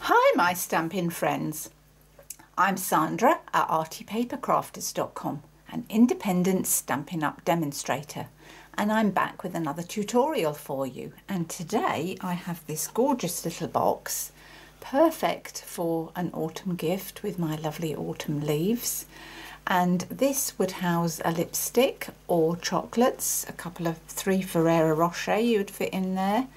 Hi my Stampin' friends, I'm Sandra at artypapercrafters.com, an independent Stampin' Up demonstrator, and I'm back with another tutorial for you. And today I have this gorgeous little box, perfect for an autumn gift with my lovely autumn leaves. And this would house a lipstick or chocolates, a couple of 3 Ferrero Rocher you would fit in there,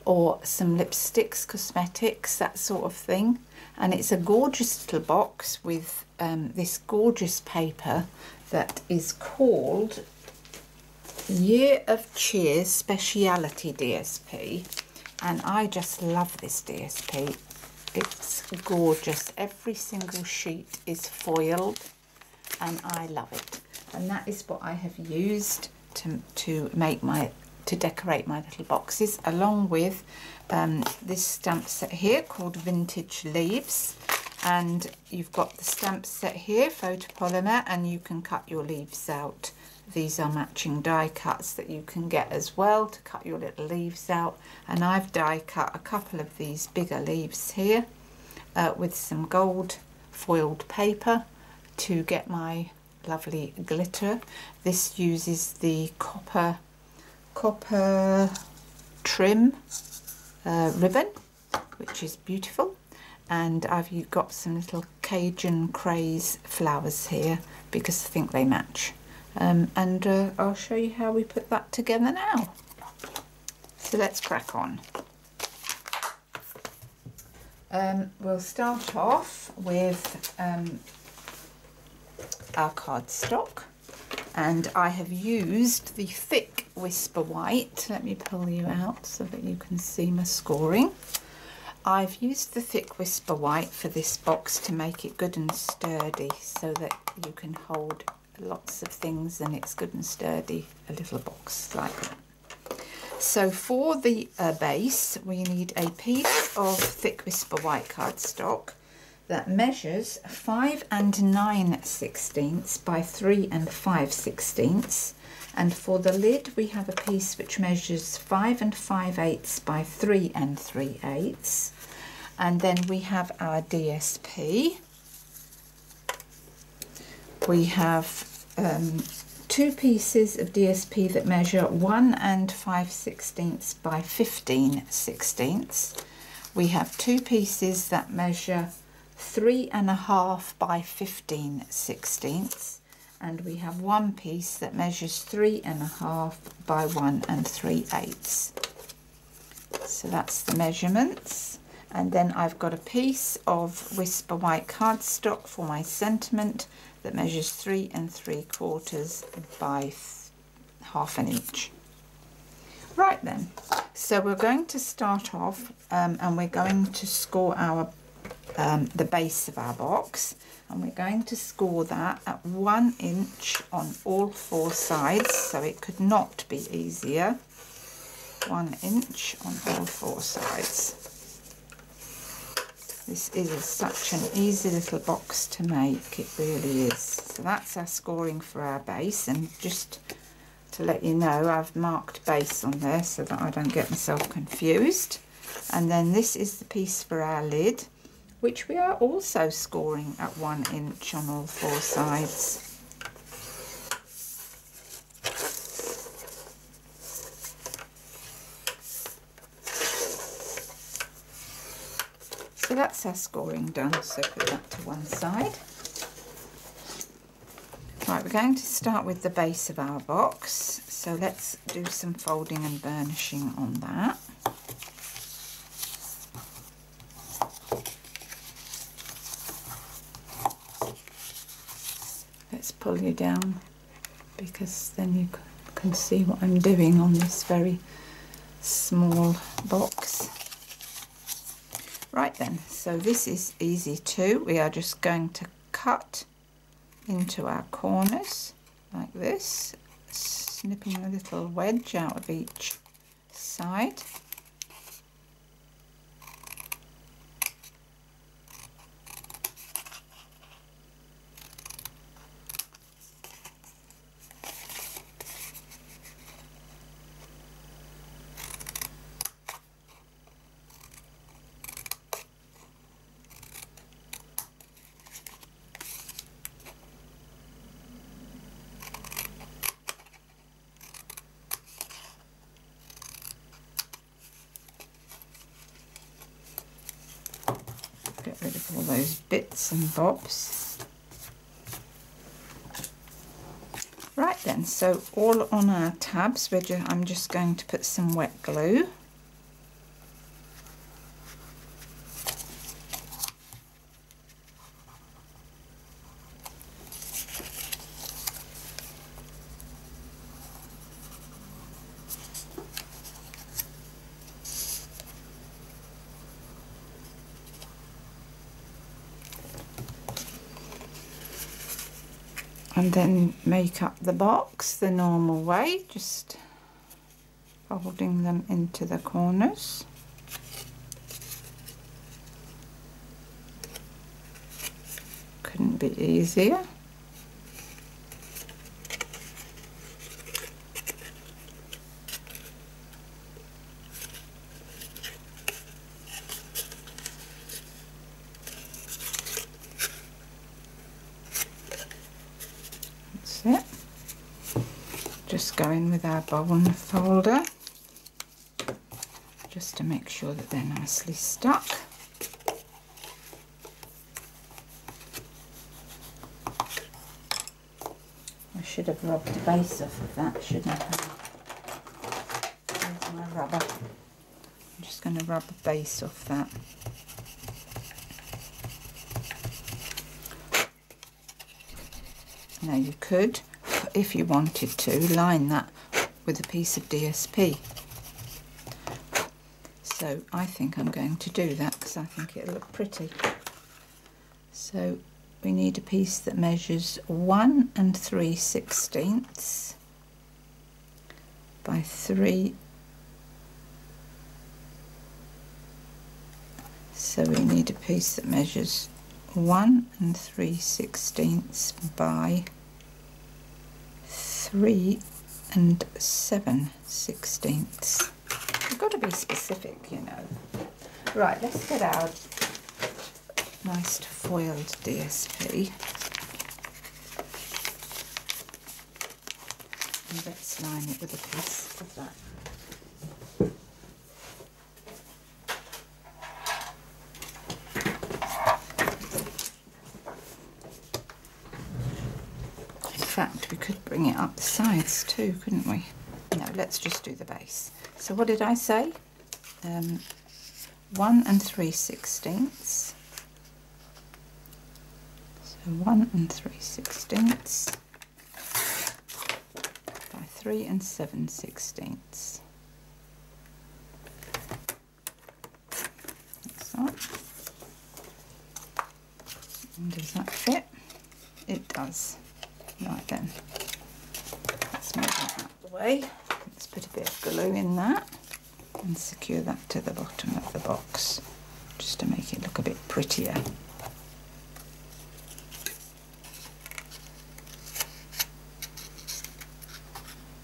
or some lipsticks, cosmetics, that sort of thing. And it's a gorgeous little box with this gorgeous paper that is called Year of Cheer Speciality DSP. And I just love this DSP. It's gorgeous. Every single sheet is foiled and I love it. And that is what I have used to decorate my little boxes, along with this stamp set here called Vintage Leaves. And you've got the stamp set here, photopolymer, and you can cut your leaves out. These are matching die cuts that you can get as well to cut your little leaves out. And I've die cut a couple of these bigger leaves here with some gold foiled paper to get my lovely glitter. This uses the copper trim ribbon, which is beautiful. And I've got some little Cajun craze flowers here because I think they match. And I'll show you how we put that together now. So let's crack on. We'll start off with our cardstock, and I have used the thick Whisper White. Let me pull you out so that you can see my scoring. I've used the thick Whisper White for this box to make it good and sturdy so that you can hold lots of things and it's good and sturdy, a little box like that. So for the base we need a piece of thick Whisper White cardstock that measures 5 9/16 by 3 5/16, and for the lid we have a piece which measures 5 5/8 by 3 3/8, and then we have our DSP. We have 2 pieces of DSP that measure 1 5/16 by 15/16. We have 2 pieces that measure 3 1/2 by 15/16, and we have 1 piece that measures 3 1/2 by 1 3/8. So that's the measurements. And then I've got a piece of Whisper White cardstock for my sentiment that measures 3 3/4 by 1/2 inch. Right then, so we're going to start off and we're going to score our the base of our box, and we're going to score that at 1 inch on all 4 sides, so it could not be easier. 1 inch on all 4 sides. This is such an easy little box to make, it really is. So that's our scoring for our base, and just to let you know, I've marked base on there so that I don't get myself confused. And then this is the piece for our lid, which we are also scoring at 1 inch on all 4 sides. So that's our scoring done, so put that to one side. Right, we're going to start with the base of our box, so let's do some folding and burnishing on that. Let's pull you down because then you can see what I'm doing on this very small box. Right then, so this is easy too. We are just going to cut into our corners like this, snipping a little wedge out of each side. rid of all those bits and bobs. Right then, so all on our tabs, I'm just going to put some wet glue. And then make up the box the normal way, just folding them into the corners. Couldn't be easier. It. Just go in with our bone folder just to make sure that they're nicely stuck. I should have rubbed the base off of that, shouldn't I? There's my rubber. I'm just going to rub the base off that. Now you could, if you wanted to, line that with a piece of DSP. So I think I'm going to do that because I think it'll look pretty. So we need a piece that measures 1 3/16 by 3. So we need a piece that measures 1 3/16 by 3 7/16. You've got to be specific, you know. Right, let's get our nice foiled DSP and let's line it with a piece of that. In fact, we could bring it up the sides too, couldn't we? No, let's just do the base. So what did I say? 1 3/16. So 1 3/16 by 3 7/16. That's that. And does that fit? It does. Right then, let's move that out of the way. Let's put a bit of glue in that and secure that to the bottom of the box just to make it look a bit prettier.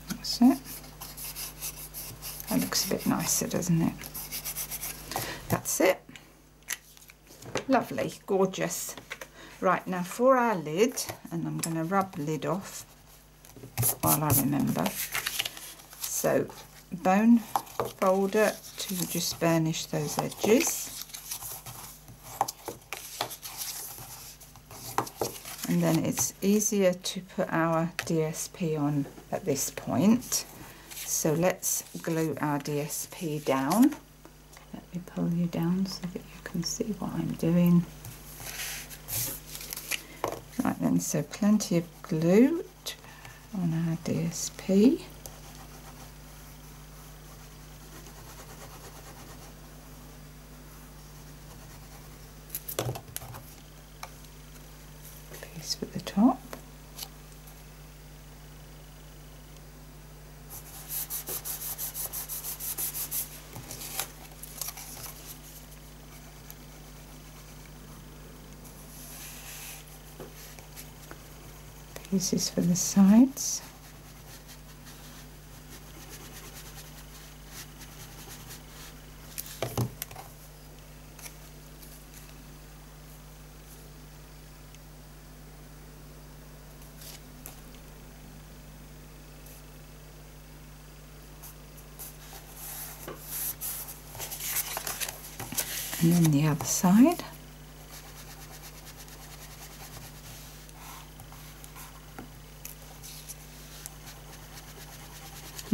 That's it. That looks a bit nicer, doesn't it? That's it. Lovely, gorgeous. Right, now for our lid, and I'm going to rub the lid off while I remember. So, bone folder to just burnish those edges. And then it's easier to put our DSP on at this point. So let's glue our DSP down. Let me pull you down so that you can see what I'm doing. Right then, so plenty of glue on our DSP. Piece for the top. Pieces for the sides. And then the other side.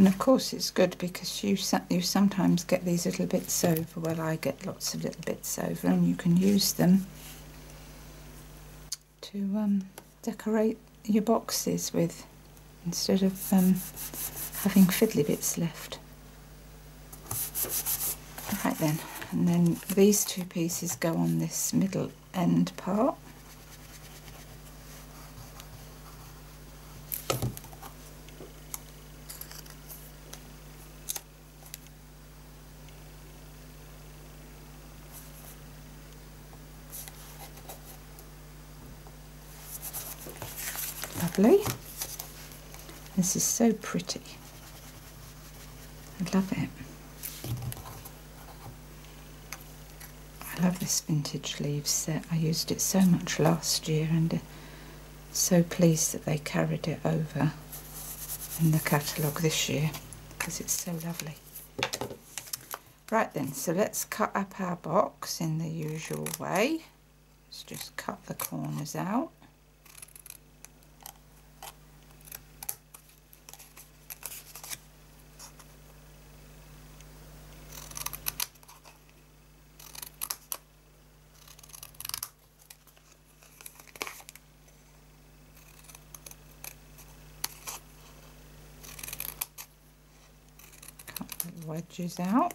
And of course it's good because you sometimes get these little bits over. Well, I get lots of little bits over, and you can use them to decorate your boxes with, instead of having fiddly bits left. Right then, and then these two pieces go on this middle end part. Lovely. This is so pretty. I love it. I love this vintage leaves set. I used it so much last year, and so pleased that they carried it over in the catalogue this year because it's so lovely. Right then, so let's cut up our box in the usual way. Let's just cut the corners out. The wedges out.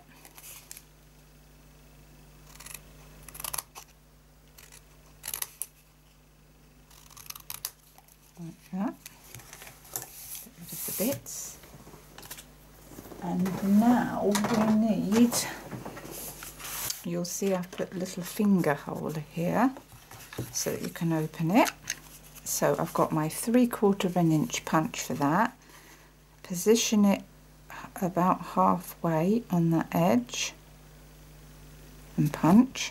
Like that. Get rid of the bits. And now we need, you'll see I've put a little finger hole here so that you can open it. So I've got my 3/4 inch punch for that. Position it about halfway on the edge and punch,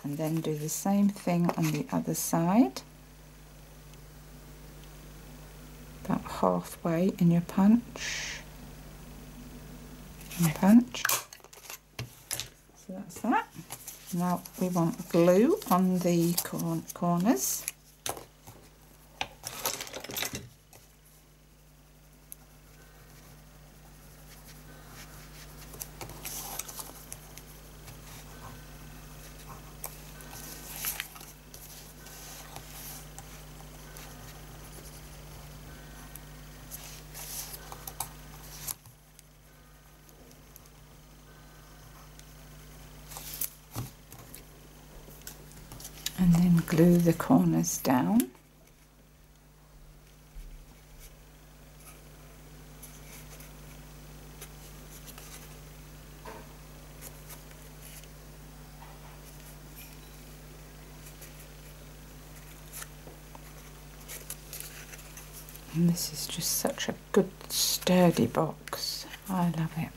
and then do the same thing on the other side, about halfway in your punch and punch. So that's that. Now we want glue on the corners. And then glue the corners down. And this is just such a good sturdy box. I love it.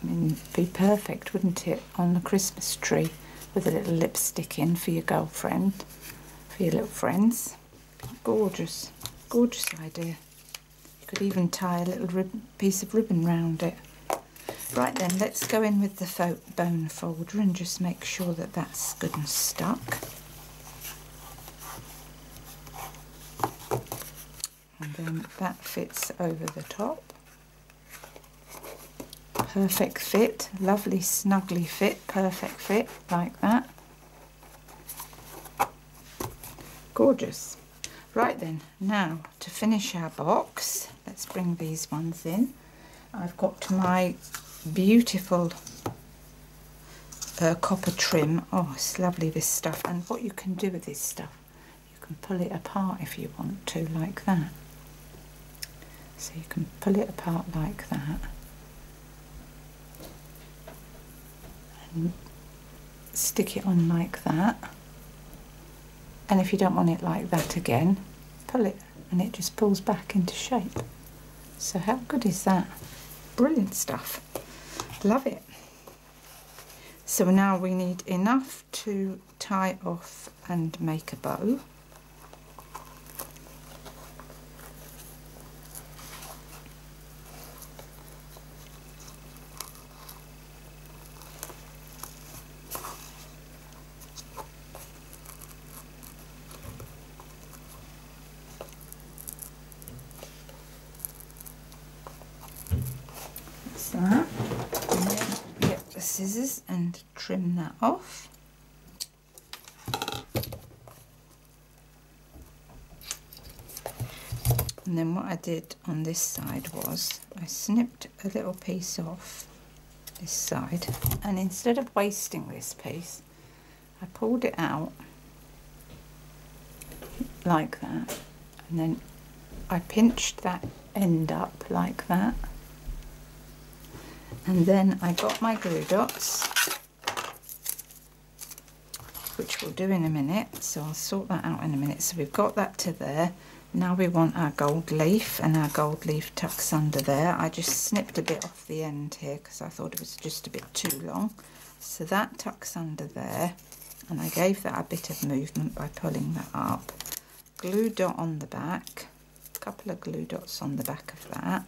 I mean, it'd be perfect, wouldn't it, on the Christmas tree with a little lipstick in for your girlfriend, for your little friends. Gorgeous, gorgeous idea. You could even tie a little piece of ribbon round it. Right then, let's go in with the bone folder and just make sure that that's good and stuck. And then that fits over the top. Perfect fit, lovely snugly fit, perfect fit, like that. Gorgeous. Right then, now to finish our box, let's bring these ones in. I've got my beautiful copper trim. Oh, it's lovely, this stuff. And what you can do with this stuff, you can pull it apart if you want to, like that. So you can pull it apart like that. And stick it on like that. And if you don't want it like that again, pull it and it just pulls back into shape. So how good is that? Brilliant stuff. Love it. So now we need enough to tie off and make a bow. the scissors and trim that off. And then what I did on this side was I snipped a little piece off this side, and instead of wasting this piece, I pulled it out like that, and then I pinched that end up like that, and then I got my glue dots, which we'll do in a minute, so I'll sort that out in a minute. So we've got that to there. Now we want our gold leaf, and our gold leaf tucks under there. I just snipped a bit off the end here because I thought it was just a bit too long. So that tucks under there, and I gave that a bit of movement by pulling that up. Glue dot on the back, a couple of glue dots on the back of that.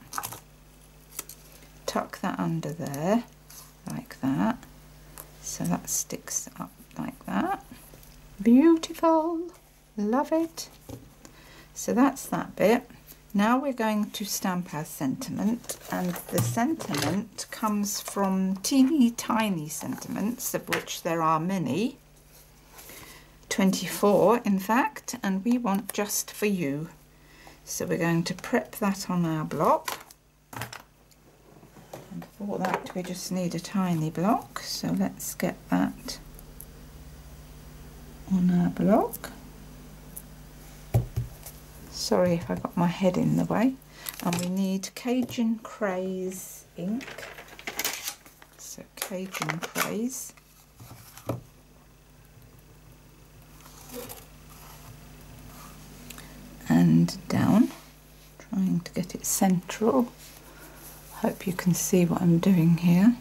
Tuck that under there, like that. So that sticks up like that. Beautiful, love it. So that's that bit. Now we're going to stamp our sentiment, and the sentiment comes from teeny tiny sentiments, of which there are many, 24 in fact, and we want just for you. So we're going to prep that on our block, and for that we just need a tiny block, so let's get that on our block. Sorry if I got my head in the way. And we need Cajun Craze ink. So Cajun Craze. And down. Trying to get it central. Hope you can see what I'm doing here.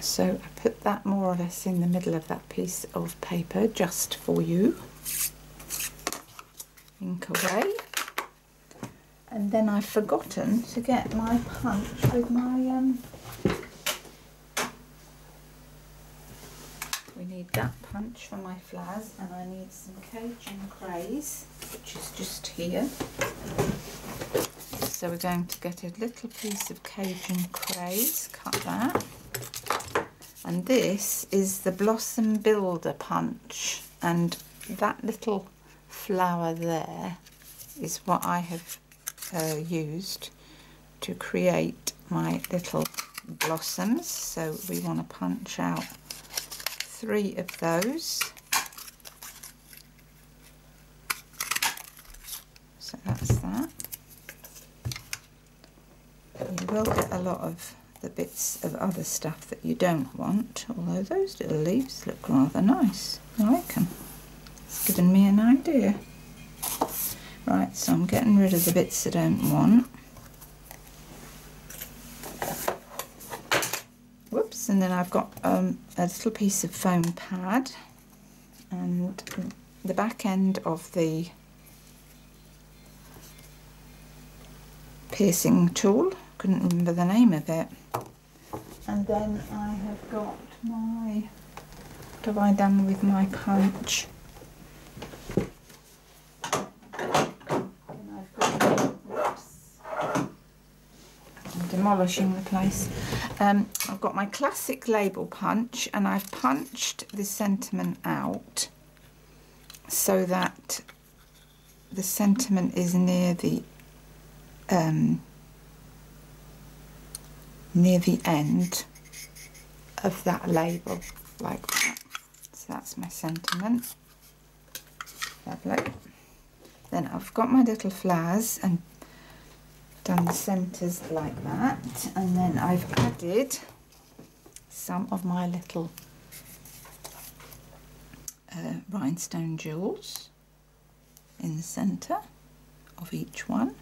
So I put that more or less in the middle of that piece of paper just for you. Ink away. And then I've forgotten to get my punch with my we need that punch for my flowers, and I need some Cajun Craze, which is just here. So we're going to get a little piece of Cajun Craze, cut that. And this is the Blossom Builder punch, and that little flower there is what I have used to create my little blossoms. So we want to punch out 3 of those. So that's that. You will get a lot of the bits of other stuff that you don't want, although those little leaves look rather nice. I like them. It's given me an idea. Right, so I'm getting rid of the bits I don't want. Whoops, and then I've got a little piece of foam pad, and the back end of the piercing tool. Couldn't remember the name of it. And then I have got my, what have I done with my punch? And I've got, whoops, I'm demolishing the place. I've got my classic label punch, and I've punched the sentiment out so that the sentiment is near the end of that label, like that. So that's my sentiment. Lovely. Then I've got my little flowers and done the centres like that, and then I've added some of my little rhinestone jewels in the centre of each one.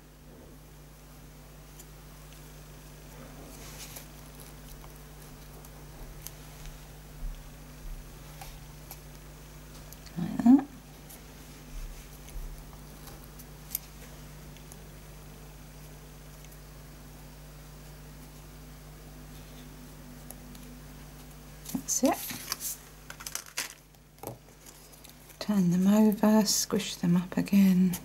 Like that. That's it. Turn them over, squish them up again.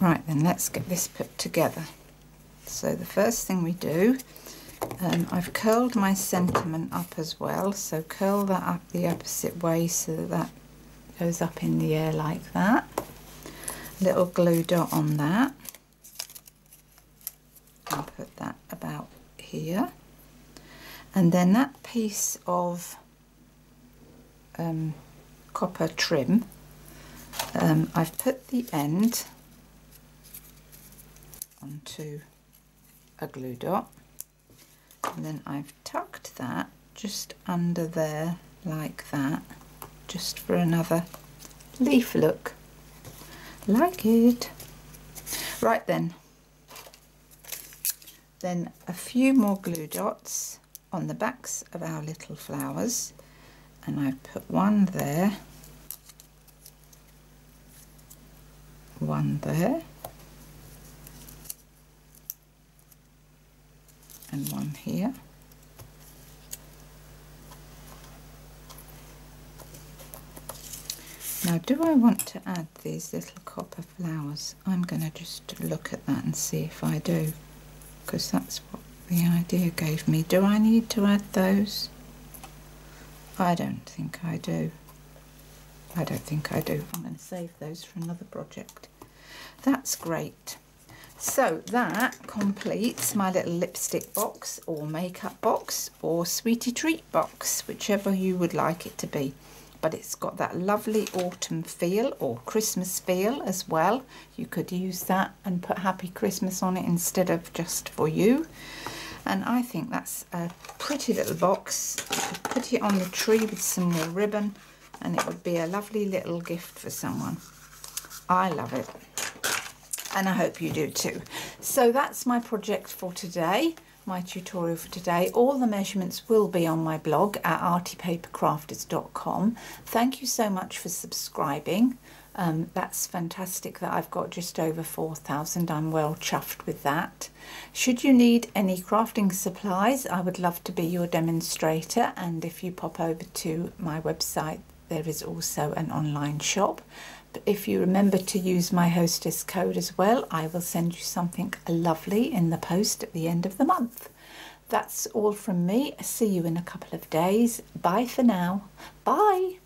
Right then, let's get this put together. So the first thing we do, I've curled my sentiment up as well, so curl that up the opposite way so that that goes up in the air like that. Little glue dot on that, and put that about here. And then that piece of copper trim, I've put the end onto a glue dot, and then I've tucked that just under there like that, just for another leaf look. Like it. Right then a few more glue dots on the backs of our little flowers, and I've put one there, one there, and one here. Now, do I want to add these little copper flowers? I'm going to just look at that and see if I do, because that's what the idea gave me. Do I need to add those? I don't think I do. I don't think I do. I'm going to save those for another project. That's great. So that completes my little lipstick box or makeup box or sweetie treat box, whichever you would like it to be. But it's got that lovely autumn feel or Christmas feel as well. You could use that and put Happy Christmas on it instead of just for you. And I think that's a pretty little box. You could put it on the tree with some more ribbon and it would be a lovely little gift for someone. I love it. And I hope you do too. So that's my project for today. My tutorial for today. All the measurements will be on my blog at artypapercrafters.com. Thank you so much for subscribing. That's fantastic that I've got just over 4,000. I'm well chuffed with that. Should you need any crafting supplies, I would love to be your demonstrator, and if you pop over to my website, there is also an online shop. But if you remember to use my hostess code as well, I will send you something lovely in the post at the end of the month. That's all from me. See you in a couple of days. Bye for now. Bye.